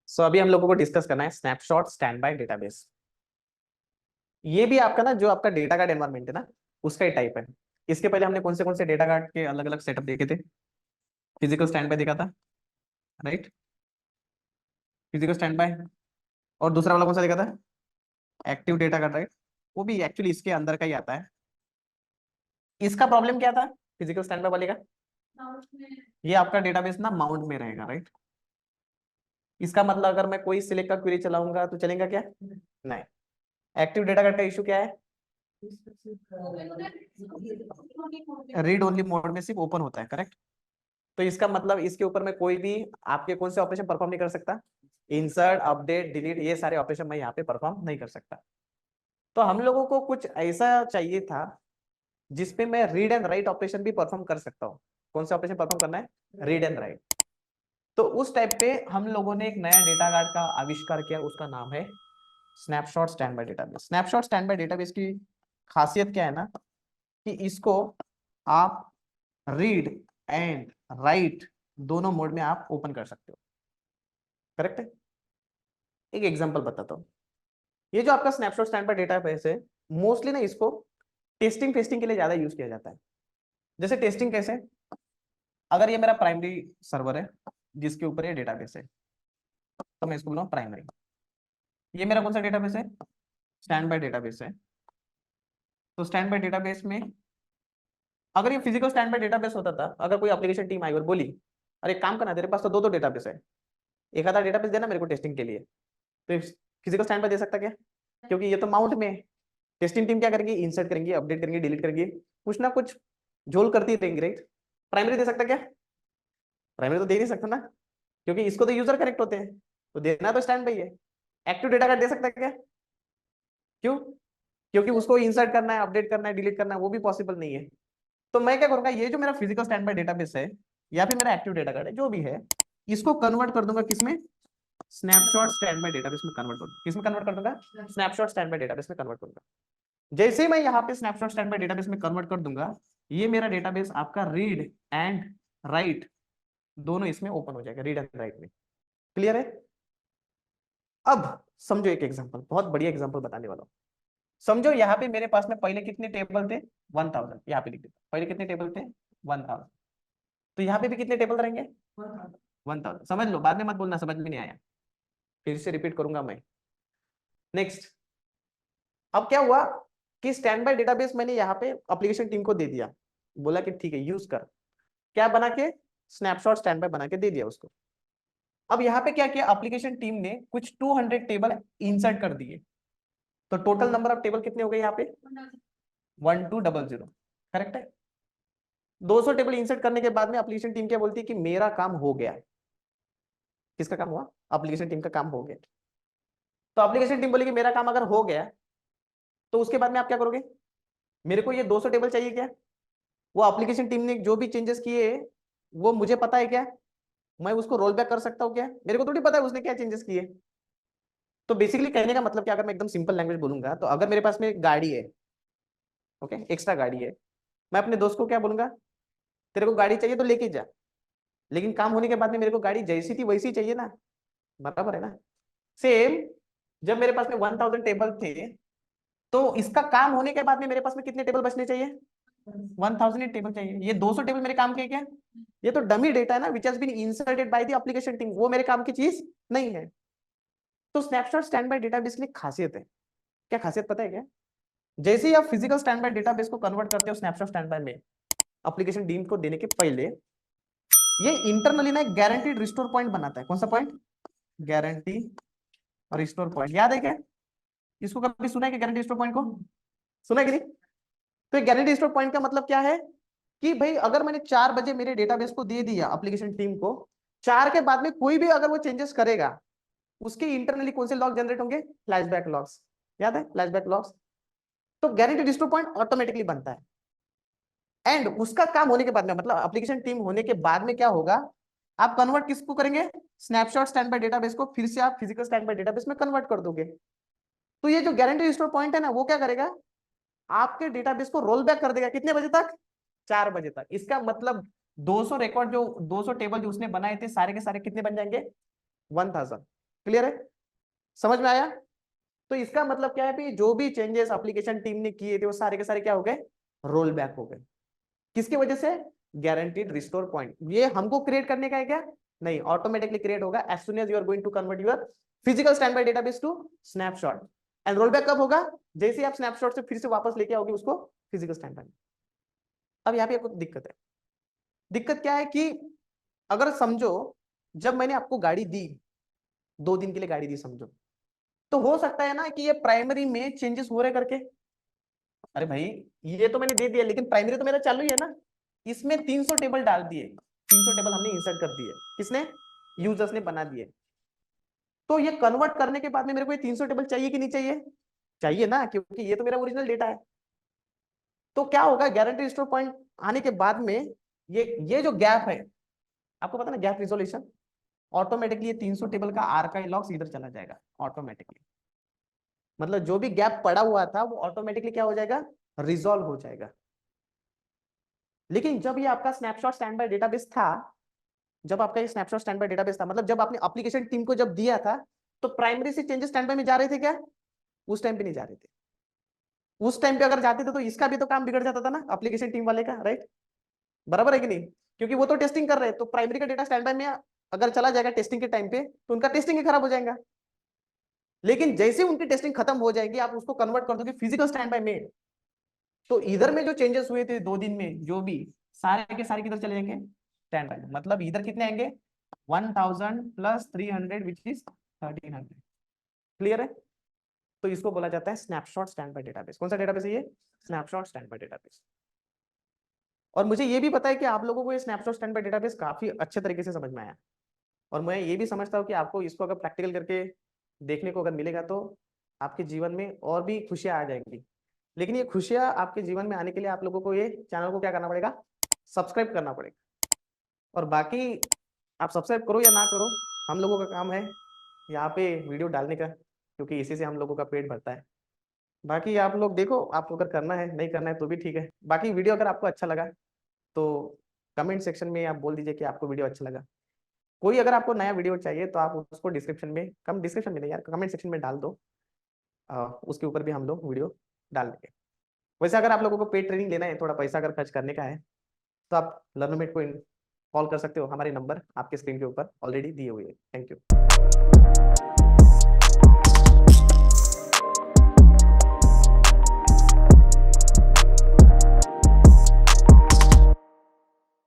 सो अभी हम लोगों को डिस्कस करना है स्नैपशॉट स्टैंड बाय डेटाबेस। ये भी आपका ना, जो आपका डेटा कार्ड एनवायरमेंट है ना, उसका ही टाइप है। इसके पहले हमने कौन से डेटा कार्ड के अलग अलग सेटअप देखे थे। फिजिकल स्टैंड बाय देखा था, राइट। Physical stand bye. और दूसरा वाला कौन सा देखा था, एक्टिव डेटा कार्ड, राइट। वो भी एक्चुअली इसके अंदर का ही आता है। इसका प्रॉब्लम क्या था फिजिकल स्टैंड बाय वाले का, ये आपका डेटाबेस ना माउंट में रहेगा, राइट। इसका मतलब अगर मैं कोई सिलेक्ट का क्वेरी चलाऊंगा तो चलेगा क्या, नहीं। एक्टिव डेटा कार्ड का इशू क्या है, रीड ओनली मोड में सिर्फ ओपन होता है, करेक्ट। तो इसका मतलब इसके ऊपर मैं कोई भी आपके कौन से ऑपरेशन परफॉर्म नहीं कर सकता, इंसर्ट अपडेट डिलीट ये सारे ऑपरेशन मैं यहाँ पे परफॉर्म नहीं कर सकता। तो हम लोगों को कुछ ऐसा चाहिए था जिसपे मैं रीड एंड राइट ऑपरेशन भी परफॉर्म कर सकता हूँ। कौन सा ऑपरेशन परफॉर्म करना है, रीड एंड राइट। तो उस टाइप पे हम लोगों ने एक नया डेटा कार्ड का आविष्कार किया, उसका नाम है snapshot stand by database. Snapshot stand by database की खासियत क्या है ना, कि इसको आप रीड एंड राइट दोनों मोड में आप ओपन कर सकते हो, करेक्ट है। एक एग्जांपल बताता हूँ। ये जो आपका स्नैपशॉट स्टैंड बाय डेटाबेस है, मोस्टली ना इसको टेस्टिंग फेस्टिंग के लिए ज्यादा यूज किया जाता है। जैसे टेस्टिंग कैसे, अगर ये मेरा प्राइमरी सर्वर है जिसके ऊपर ये डेटाबेस है, तो मैं इसको बोलूँ प्राइमरी। ये मेरा कौन सा डेटाबेस है, स्टैंड बाय डेटाबेस है। तो स्टैंड बाय डेटाबेस में अगर ये फिजिकल स्टैंड बाय डेटाबेस होता था, अगर कोई एप्लीकेशन टीम आई और बोली अरे एक काम करना, तेरे पास तो दो दो डेटाबेस है, एक आधा डेटाबेस देना मेरे को टेस्टिंग के लिए, तो फिजिकल स्टैंड बाय दे सकता क्या, क्योंकि ये तो माउंट में है। टेस्टिंग टीम क्या करेंगे, इंसर्ट करेंगे, अपडेट करेंगे, डिलीट करेंगे, कुछ ना कुछ झोल करती रहेंगे, राइट। प्राइमरी दे सकता क्या, प्राइमरी तो दे नहीं सकता ना, क्योंकि इसको तो यूजर कनेक्ट होते हैं, तो देना तो स्टैंड बाय है। एक्टिव डेटा कार्ड दे सकता है क्या, क्यों, क्योंकि उसको इंसर्ट करना है, अपडेट करना है, डिलीट करना है, वो भी पॉसिबल नहीं है। तो मैं क्या करूंगा, ये जो मेरा फिजिकल स्टैंड बाय डेटाबेस है या फिर मेरा एक्टिव डेटा कार्ड है, जो भी है, इसको कन्वर्ट कर दूंगा किसमें, स्नैपशॉट स्टैंड बाय डेटाबेस में कन्वर्ट कर दूंगा। किसमें कन्वर्ट कर दूंगा, स्नैपशॉट स्टैंड बाय डेटाबेस में कन्वर्ट करूंगा। जैसे ही मैं यहाँ पे स्नैपशॉट स्टैंड बाय डेटाबेस में कन्वर्ट कर दूंगा, ये मेरा डेटाबेस आपका रीड एंड राइट दोनों इसमें ओपन हो जाएगा, रीड एंड राइट में। क्लियर है। अब समझो एक एग्जांपल, बहुत बढ़िया एग्जांपल बताने वाला हूँ। समझो यहाँ पे मेरे पास में पहले कितने टेबल थे, 1000, यहाँ पे लिख देता पहले कितने टेबल थे, 1000। तो यहाँ पे भी कितने टेबल रहेंगे, 1000। समझ लो, बाद में मत बोलना समझ में नहीं आया, फिर से रिपीट करूंगा मैं। नेक्स्ट, अब क्या हुआ कि स्टैंड बाय डेटाबेस मैंने यहाँ पे एप्लीकेशन टीम को दे दिया, बोला कि ठीक है यूज कर, क्या बना के, स्नैपशॉट स्टैंड बाय बना के दे दिया उसको। अब यहाँ पे क्या किया, एप्लीकेशन टीम ने कुछ 200 टेबल इंसर्ट कर दिए, तो टोटल नंबर ऑफ टेबल कितने हो गए यहाँ पे, 1200, करेक्ट है। 200 टेबल इंसर्ट करने के बाद में एप्लीकेशन टीम क्या बोलती है कि मेरा काम हो गया। किसका काम हुआ, एप्लीकेशन टीम का काम हो गया। तो एप्लीकेशन टीम बोलेगी मेरा काम अगर हो गया, तो उसके बाद में आप क्या करोगे, मेरे को ये 200 टेबल चाहिए क्या, वो एप्लीकेशन टीम ने जो भी चेंजेस किए वो मुझे पता है क्या, मैं उसको रोल बैक कर सकता हूँ क्या, मेरे को थोड़ी पता है उसने क्या चेंजेस किए। तो बेसिकली कहने का मतलब क्या, अगर मैं एकदम सिंपल लैंग्वेज बोलूंगा, तो अगर मेरे पास में एक गाड़ी है, ओके, एक्स्ट्रा गाड़ी है, मैं अपने दोस्त को क्या बोलूंगा, तेरे को गाड़ी चाहिए तो लेके जा, लेकिन काम होने के बाद में मेरे को गाड़ी जैसी थी वैसी चाहिए ना, बराबर है ना। सेम, जब मेरे पास में 1000 टेबल थे, तो इसका काम होने के बाद में मेरे पास में कितने टेबल बचने चाहिए, 1000 टेबल चाहिए। ये 200 टेबल मेरे काम के क्या, ये तो डमी डेटा है ना, which has been inserted by the application team, वो मेरे काम की चीज नहीं है। तो स्नैपशॉट स्टैंड बाय डेटाबेस की खासियत है, क्या खासियत पता है क्या, जैसे ही आप फिजिकल स्टैंड बाय डेटाबेस को कन्वर्ट करते हो स्नैपशॉट स्टैंड बाय में, एप्लीकेशन टीम को देने के पहले ये इंटरनली ना एक गारंटीड रिस्टोर पॉइंट बनाता है। कौन सा पॉइंट, गारंटी रिस्टोर पॉइंट, याद है क्या, इसको कभी सुना है कि गारंटी रिस्टोर पॉइंट को, सुना है कि नहीं। तो एक गारंटी रिस्टोर पॉइंट का मतलब क्या है, कि भाई अगर मैंने 4 बजे मेरे डेटाबेस को दे दिया एप्लीकेशन टीम को, 4 के बाद में कोई भी अगर वो चेंजेस करेगा, उसके इंटरनली कौन से लॉग जनरेट होंगे, फ्लैशबैक लॉग्स, याद है फ्लैशबैक लॉग्स। तो गारंटी रिस्टोर पॉइंट ऑटोमेटिकली बनता है, एंड उसका काम होने के बाद में, मतलब एप्लीकेशन टीम होने के बाद में क्या होगा, आप कन्वर्ट किसको करेंगे, स्नैपशॉट स्टैंड बाय डेटाबेस को फिर से आप फिजिकल स्टैंड बाय डेटाबेस में कन्वर्ट कर दोगे। तो ये जो गारंटी रिस्टोर पॉइंट है ना, वो क्या करेगा, आपके डेटाबेस को रोल बैक कर देगा कितने बजे तक, 4 बजे तक। इसका मतलब 200 रिकॉर्ड जो 200 टेबल जो उसने बनाए थे, सारे के सारे कितने बन जाएंगे, 1000। क्लियर है, समझ में आया? तो इसका मतलब क्या है कि जो भी चेंजेस एप्लीकेशन टीम ने किए थे वो सारे के सारे क्या हो गए, रोल बैक हो गए। किसकी वजह से? Guaranteed restore point. ये हमको क्रिएट करने का है क्या? नहीं, ऑटोमेटिकली क्रिएट होगा as soon as you are going to convert your physical stand by database to snapshot. And roll back कब होगा? जैसे ही आप स्नैपशॉट से फिर से वापस लेके आओगे उसको फिजिकल स्टैंड बाय। अब यहाँ पे आपको दिक्कत है। दिक्कत क्या है कि अगर समझो जब मैंने आपको गाड़ी दी, 2 दिन के लिए गाड़ी दी समझो, तो हो सकता है ना कि ये प्राइमरी में चेंजेस हो रहे करके, अरे भाई ये तो मैंने दे दिया लेकिन प्राइमरी तो मेरा चालू ही है ना, इसमें 300 टेबल डाल दिए, 300 टेबल हमने इंसर्ट कर दिए, किसने? यूजर्स ने बना दिए। तो ये कन्वर्ट करने के बाद में मेरे को ये 300 टेबल चाहिए कि नहीं चाहिए? चाहिए ना, क्योंकि ये तो मेरा ओरिजिनल डेटा है। तो क्या होगा, गारंटी स्टोर पॉइंट आने के बाद में ये जो गैप है, आपको पता ना गैप रिजोल्यूशन, ऑटोमेटिकली ये 300 टेबल का आर्काइव लॉग्स इधर चला जाएगा ऑटोमेटिकली। मतलब जो भी गैप पड़ा हुआ था वो ऑटोमेटिकली क्या हो जाएगा, रिजॉल्व हो जाएगा। लेकिन जब ये आपका स्नैपशॉट स्टैंड बाय डेटाबेस था, जब आपका ये स्नैपशॉट स्टैंड बाय डेटाबेस था, मतलब जब आपने एप्लीकेशन टीम को जब दिया था, तो प्राइमरी से चेंजेस स्टैंड बाय में जा रहे थे क्या? उस टाइम पे नहीं जा रहे थे। उस टाइम पे अगर जाते थे तो इसका भी तो काम बिगड़ जाता था ना एप्लीकेशन टीम वाले का, राइट? बराबर है कि नहीं? क्योंकि वो तो टेस्टिंग कर रहे हैं, तो प्राइमरी का डेटा स्टैंड बाय में अगर चला जाएगा टेस्टिंग के टाइम पे तो उनका टेस्टिंग ही खराब हो जाएगा। लेकिन जैसे उनकी टेस्टिंग खत्म हो जाएगी, आप उसको कन्वर्ट कर दोगे फिजिकल स्टैंड बाय में, तो इधर में जो चेंजेस हुए थे 2 दिन में, जो भी सारे के सारे किधर चले जाएंगे, स्टैंड बाय। मतलब इधर कितने आएंगे, 1000 प्लस 300 विच इज 1300। क्लियर है? तो इसको बोला जाता है स्नैपशॉट स्टैंड बाय डेटाबेस। कौन सा डेटाबेस है ये? Snapshot stand by database. और मुझे ये भी पता है कि आप लोगों को ये स्नैपशॉट स्टैंड बाय डेटाबेस काफी अच्छे तरीके से समझ में आया, और मैं ये भी समझता हूँ कि आपको इसको अगर प्रैक्टिकल करके देखने को अगर मिलेगा तो आपके जीवन में और भी खुशियां आ जाएंगी। लेकिन ये खुशियां आपके जीवन में आने के लिए आप लोगों को ये चैनल को क्या करना पड़ेगा, सब्सक्राइब करना पड़ेगा। और बाकी आप सब्सक्राइब करो या ना करो, हम लोगों का काम है यहाँ पे वीडियो डालने का, क्योंकि इसी से हम लोगों का पेट भरता है। बाकी आप लोग देखो, आपको अगर करना है नहीं करना है तो भी ठीक है। बाकी वीडियो अगर आपको अच्छा लगा तो कमेंट सेक्शन में आप बोल दीजिए कि आपको वीडियो अच्छा लगा। कोई अगर आपको नया वीडियो चाहिए तो आप उसको डिस्क्रिप्शन में नहीं यार, कमेंट सेक्शन में डाल दो, उसके ऊपर भी हम लोग वीडियो डाल देंगे। वैसे अगर आप लोगों को पेड ट्रेनिंग लेना है, थोड़ा पैसा अगर खर्च करने का है, तो आप लर्नोमेट को कॉल कर सकते हो, हमारे नंबर आपके स्क्रीन के ऊपर ऑलरेडी दिए हुए हैं। Thank you.